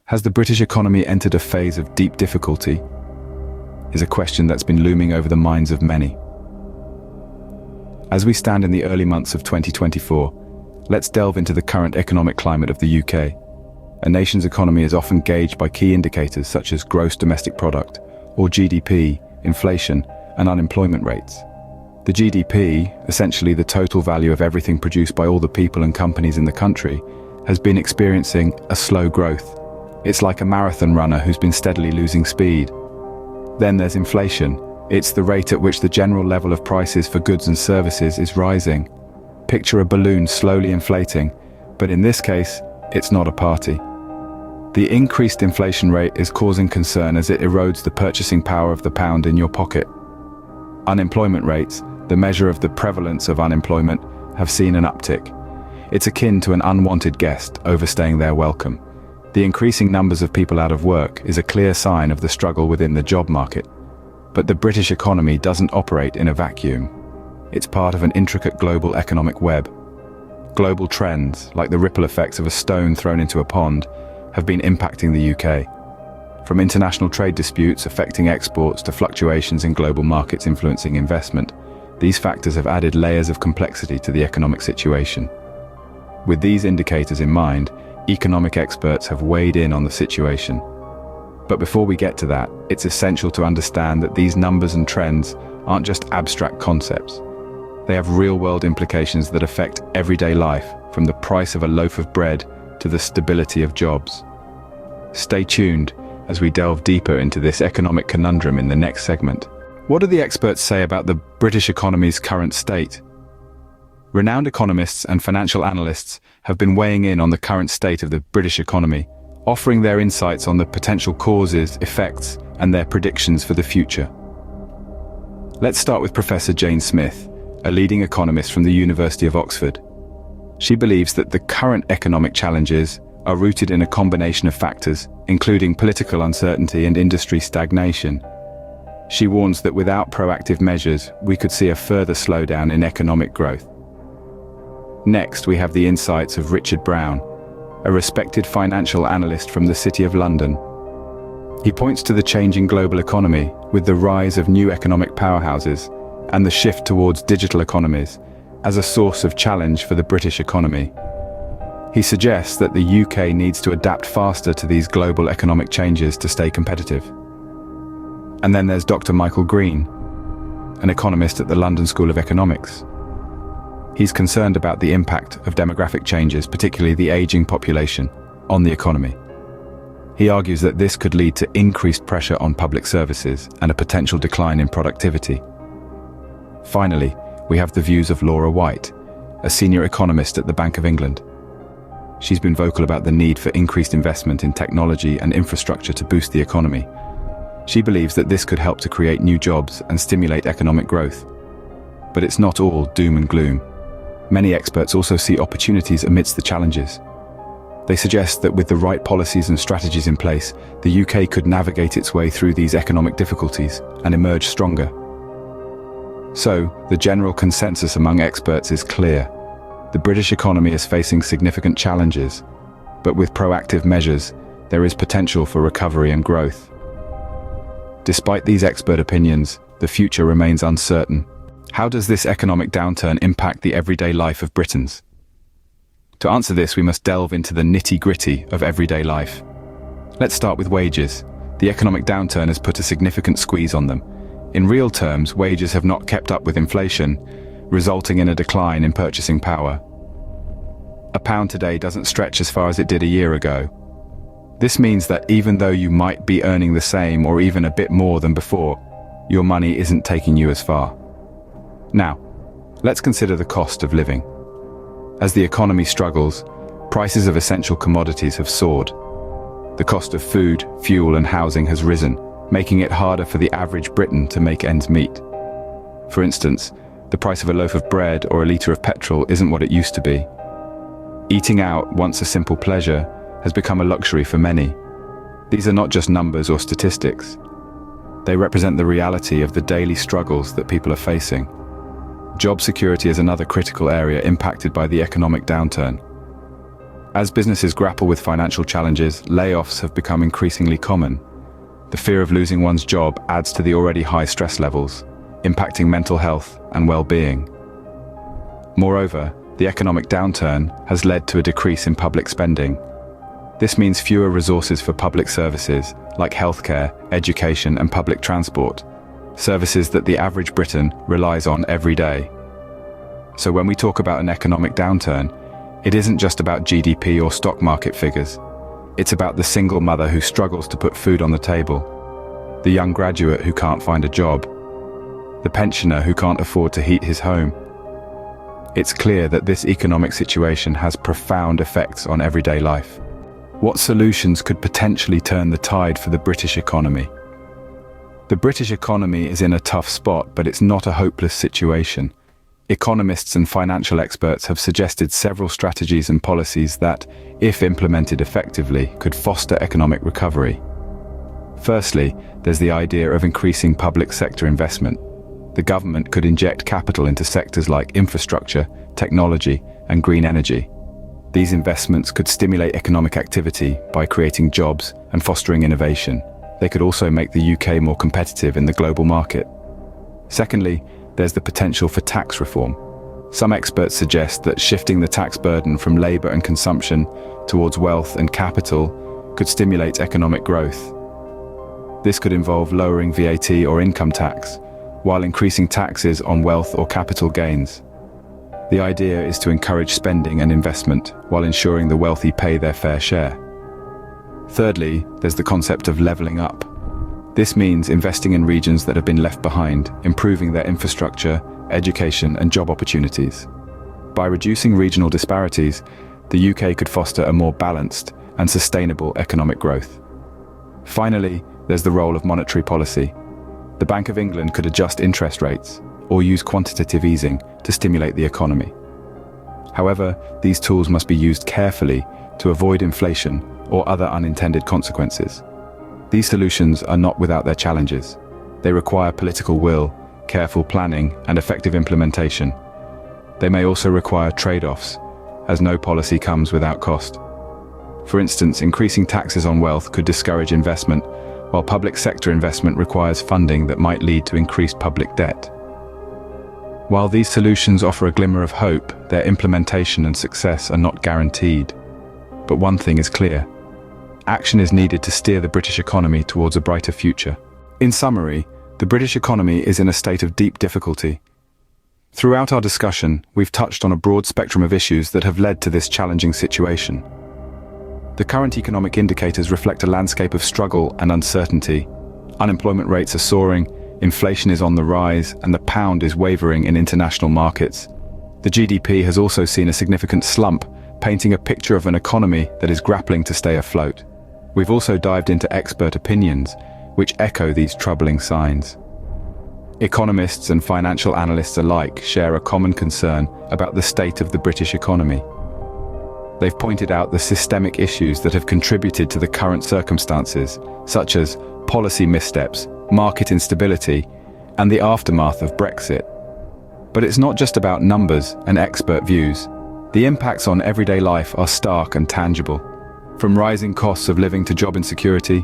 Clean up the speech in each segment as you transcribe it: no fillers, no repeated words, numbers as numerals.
Has the British economy entered a phase of deep difficulty? Is a question that's been looming over the minds of many. As we stand in the early months of 2024, let's delve into the current economic climate of the UK. A nation's economy is often gauged by key indicators such as gross domestic product, or GDP, inflation, and unemployment rates. The GDP, essentially the total value of everything produced by all the people and companies in the country, has been experiencing a slow growth. It's like a marathon runner who's been steadily losing speed. Then there's inflation. It's the rate at which the general level of prices for goods and services is rising. Picture a balloon slowly inflating, but in this case, it's not a party. The increased inflation rate is causing concern as it erodes the purchasing power of the pound in your pocket. Unemployment rates, the measure of the prevalence of unemployment, have seen an uptick. It's akin to an unwanted guest overstaying their welcome. The increasing numbers of people out of work is a clear sign of the struggle within the job market. But the British economy doesn't operate in a vacuum. It's part of an intricate global economic web. Global trends, like the ripple effects of a stone thrown into a pond, have been impacting the UK. From international trade disputes affecting exports to fluctuations in global markets influencing investment, these factors have added layers of complexity to the economic situation. With these indicators in mind, economic experts have weighed in on the situation. But before we get to that, it's essential to understand that these numbers and trends aren't just abstract concepts. They have real-world implications that affect everyday life, from the price of a loaf of bread to the stability of jobs. Stay tuned as we delve deeper into this economic conundrum in the next segment. What do the experts say about the British economy's current state? Renowned economists and financial analysts have been weighing in on the current state of the British economy, offering their insights on the potential causes, effects, and their predictions for the future. Let's start with Professor Jane Smith, a leading economist from the University of Oxford. She believes that the current economic challenges are rooted in a combination of factors, including political uncertainty and industry stagnation. She warns that without proactive measures, we could see a further slowdown in economic growth. Next, we have the insights of Richard Brown, a respected financial analyst from the City of London. He points to the changing global economy with the rise of new economic powerhouses and the shift towards digital economies as a source of challenge for the British economy. He suggests that the UK needs to adapt faster to these global economic changes to stay competitive. And then there's Dr. Michael Green, an economist at the London School of Economics. He's concerned about the impact of demographic changes, particularly the aging population, on the economy. He argues that this could lead to increased pressure on public services and a potential decline in productivity. Finally, we have the views of Laura White, a senior economist at the Bank of England. She's been vocal about the need for increased investment in technology and infrastructure to boost the economy. She believes that this could help to create new jobs and stimulate economic growth. But it's not all doom and gloom. Many experts also see opportunities amidst the challenges. They suggest that with the right policies and strategies in place, the UK could navigate its way through these economic difficulties and emerge stronger. So, the general consensus among experts is clear. The British economy is facing significant challenges, but with proactive measures, there is potential for recovery and growth. Despite these expert opinions, the future remains uncertain. How does this economic downturn impact the everyday life of Britons? To answer this, we must delve into the nitty-gritty of everyday life. Let's start with wages. The economic downturn has put a significant squeeze on them. In real terms, wages have not kept up with inflation, resulting in a decline in purchasing power. A pound today doesn't stretch as far as it did a year ago. This means that even though you might be earning the same or even a bit more than before, your money isn't taking you as far. Now, let's consider the cost of living. As the economy struggles, prices of essential commodities have soared. The cost of food, fuel, and housing has risen, making it harder for the average Briton to make ends meet. For instance, the price of a loaf of bread or a litre of petrol isn't what it used to be. Eating out, once a simple pleasure, has become a luxury for many. These are not just numbers or statistics. They represent the reality of the daily struggles that people are facing. Job security is another critical area impacted by the economic downturn. As businesses grapple with financial challenges, layoffs have become increasingly common. The fear of losing one's job adds to the already high stress levels, impacting mental health and well-being. Moreover, the economic downturn has led to a decrease in public spending. This means fewer resources for public services like healthcare, education, and public transport, services that the average Briton relies on every day. So when we talk about an economic downturn, it isn't just about GDP or stock market figures. It's about the single mother who struggles to put food on the table, the young graduate who can't find a job, the pensioner who can't afford to heat his home. It's clear that this economic situation has profound effects on everyday life. What solutions could potentially turn the tide for the British economy? The British economy is in a tough spot, but it's not a hopeless situation. Economists and financial experts have suggested several strategies and policies that, if implemented effectively, could foster economic recovery. Firstly, there's the idea of increasing public sector investment. The government could inject capital into sectors like infrastructure, technology, and green energy. These investments could stimulate economic activity by creating jobs and fostering innovation. They could also make the UK more competitive in the global market. Secondly, there's the potential for tax reform. Some experts suggest that shifting the tax burden from labour and consumption towards wealth and capital could stimulate economic growth. This could involve lowering VAT or income tax, while increasing taxes on wealth or capital gains. The idea is to encourage spending and investment while ensuring the wealthy pay their fair share. Thirdly, there's the concept of levelling up. This means investing in regions that have been left behind, improving their infrastructure, education, and job opportunities. By reducing regional disparities, the UK could foster a more balanced and sustainable economic growth. Finally, there's the role of monetary policy. The Bank of England could adjust interest rates or use quantitative easing to stimulate the economy. However, these tools must be used carefully to avoid inflation or other unintended consequences. These solutions are not without their challenges. They require political will, careful planning, and effective implementation. They may also require trade-offs, as no policy comes without cost. For instance, increasing taxes on wealth could discourage investment, while public sector investment requires funding that might lead to increased public debt. While these solutions offer a glimmer of hope, their implementation and success are not guaranteed. But one thing is clear: action is needed to steer the British economy towards a brighter future. In summary, the British economy is in a state of deep difficulty. Throughout our discussion, we've touched on a broad spectrum of issues that have led to this challenging situation. The current economic indicators reflect a landscape of struggle and uncertainty. Unemployment rates are soaring, inflation is on the rise, and the pound is wavering in international markets. The GDP has also seen a significant slump, painting a picture of an economy that is grappling to stay afloat. We've also dived into expert opinions, which echo these troubling signs. Economists and financial analysts alike share a common concern about the state of the British economy. They've pointed out the systemic issues that have contributed to the current circumstances, such as policy missteps, market instability, and the aftermath of Brexit. But it's not just about numbers and expert views. The impacts on everyday life are stark and tangible. From rising costs of living to job insecurity,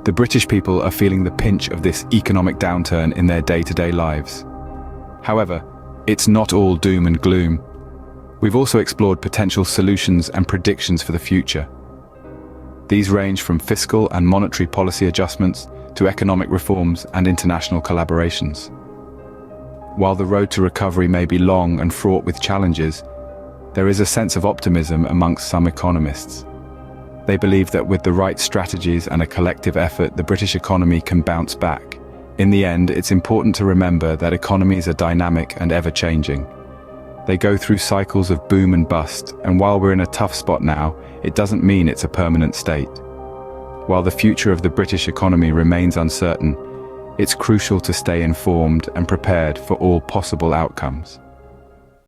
the British people are feeling the pinch of this economic downturn in their day-to-day lives. However, it's not all doom and gloom. We've also explored potential solutions and predictions for the future. These range from fiscal and monetary policy adjustments to economic reforms and international collaborations. While the road to recovery may be long and fraught with challenges, there is a sense of optimism amongst some economists. They believe that with the right strategies and a collective effort, the British economy can bounce back. In the end, it's important to remember that economies are dynamic and ever-changing. They go through cycles of boom and bust, and while we're in a tough spot now, it doesn't mean it's a permanent state. While the future of the British economy remains uncertain, it's crucial to stay informed and prepared for all possible outcomes.